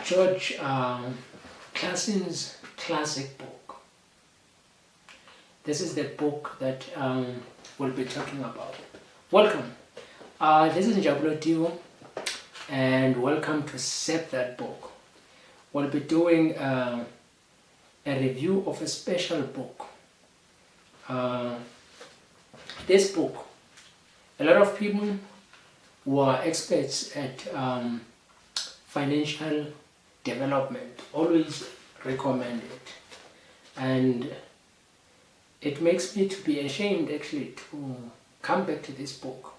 George Classen's classic book. This is the book that we'll be talking about. Welcome. This is Njabulo Diko, and welcome to Set That Book. We'll be doing a review of a special book. This book, a lot of people who are experts at financial development always recommend it, and it makes me to be ashamed actually to come back to this book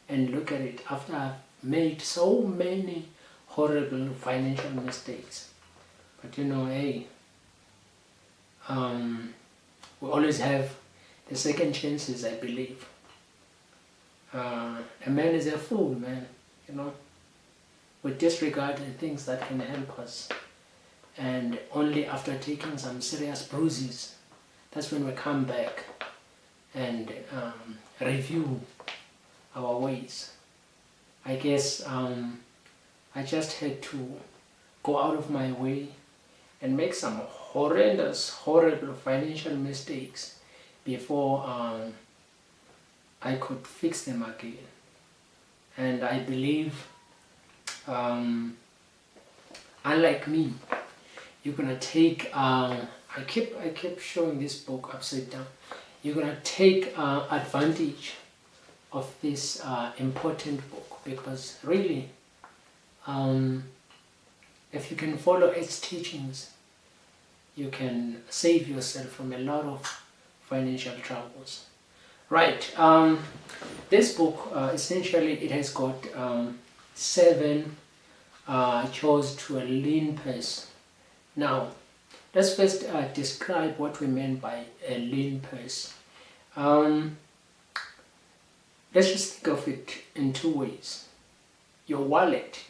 and look at it after I've made so many horrible financial mistakes. But hey, we always have the second chances, I believe. A man is a fool, man, we disregard the things that can help us, and only after taking some serious bruises, that's when we come back and review our ways. I guess I just had to go out of my way and make some horrendous, horrible financial mistakes before I could fix them again. And I believe, unlike me, you're gonna take. I keep showing this book upside down. You're gonna take advantage of this important book, because really, if you can follow its teachings, you can save yourself from a lot of financial troubles. Right. This book essentially it has got 7 chores to a lean purse. Now, let's first describe what we mean by a lean purse. Let's just think of it in 2 ways. Your wallet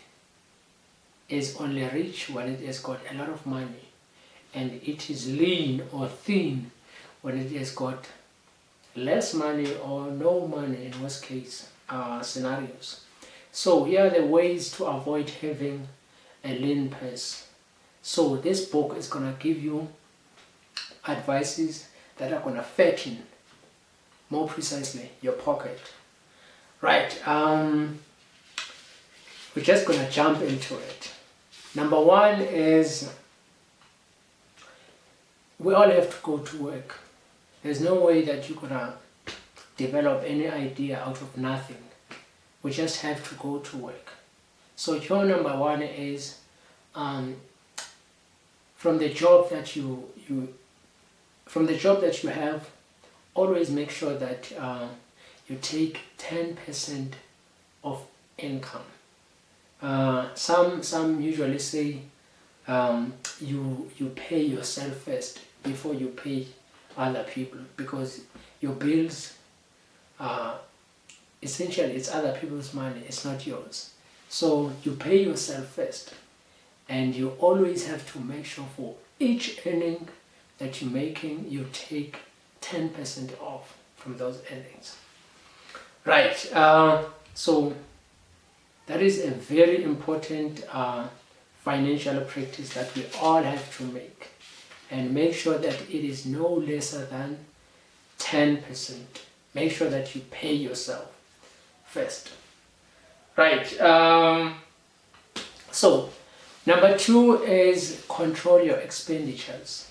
is only rich when it has got a lot of money, and it is lean or thin when it has got less money or no money in worst case scenarios. So here are the ways to avoid having a lean purse. So this book is going to give you advices that are going to fatten, more precisely, your pocket. Right, we're just going to jump into it. Number 1 is, we all have to go to work. There's no way that you're going to develop any idea out of nothing. We just have to go to work. So chore number 1 is, from the job that you have, always make sure that you take 10% of income. Some usually say you pay yourself first before you pay other people, because your bills essentially it's other people's money, it's not yours. So you pay yourself first, and you always have to make sure for each earning that you're making, you take 10% off from those earnings. Right, so that is a very important financial practice that we all have to make, and make sure that it is no lesser than 10%. Make sure that you pay yourself first. Right, so number 2 is control your expenditures.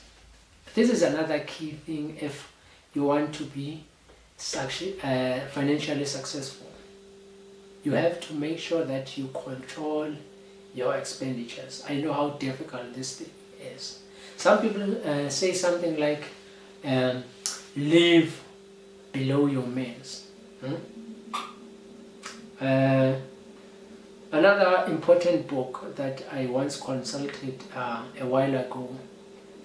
This is another key thing if you want to be financially successful. You have to make sure that you control your expenditures. I know how difficult this thing is. Some people say something like, live below your means. Another important book that I once consulted a while ago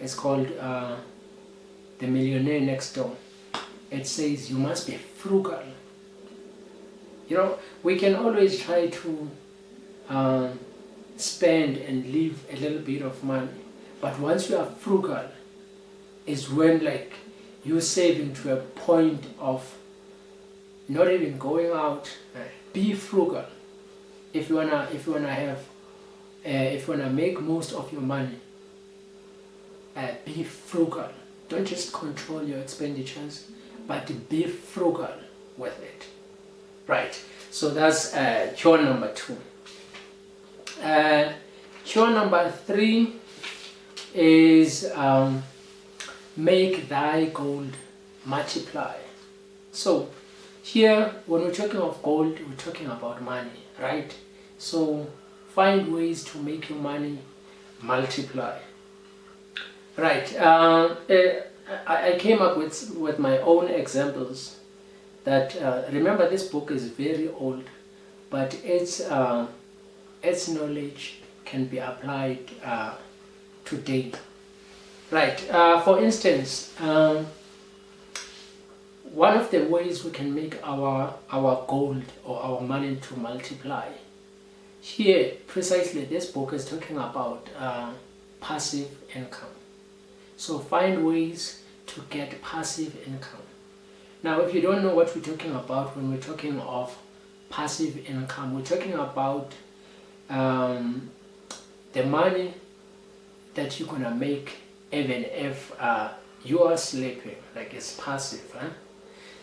is called The Millionaire Next Door. It says you must be frugal. We can always try to spend and leave a little bit of money, but once you are frugal is when you're saving to a point of not even going out. Be frugal if you wanna have if you want to make most of your money, be frugal. Don't just control your expenditures, but be frugal with it. Right, so that's cure number 2. Cure number 3 is make thy gold multiply. So here, when we're talking of gold, we're talking about money, right? So find ways to make your money multiply. Right, I came up with my own examples that, remember, this book is very old, but its knowledge can be applied today. Right, for instance, one of the ways we can make our gold or our money to multiply, here precisely this book is talking about passive income. So find ways to get passive income. Now, if you don't know what we're talking about when we're talking of passive income, we're talking about the money that you're gonna make even if you are sleeping, like it's passive. Huh?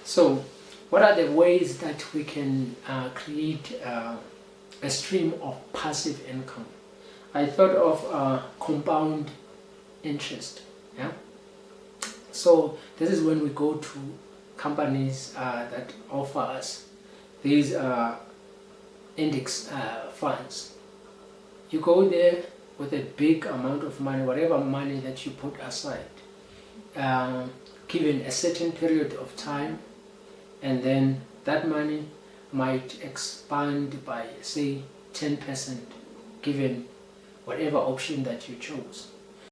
So what are the ways that we can create a stream of passive income? I thought of compound interest. Yeah. So this is when we go to companies that offer us these index funds. You go there with a big amount of money, whatever money that you put aside, given a certain period of time, and then that money might expand by, say, 10%, given whatever option that you chose.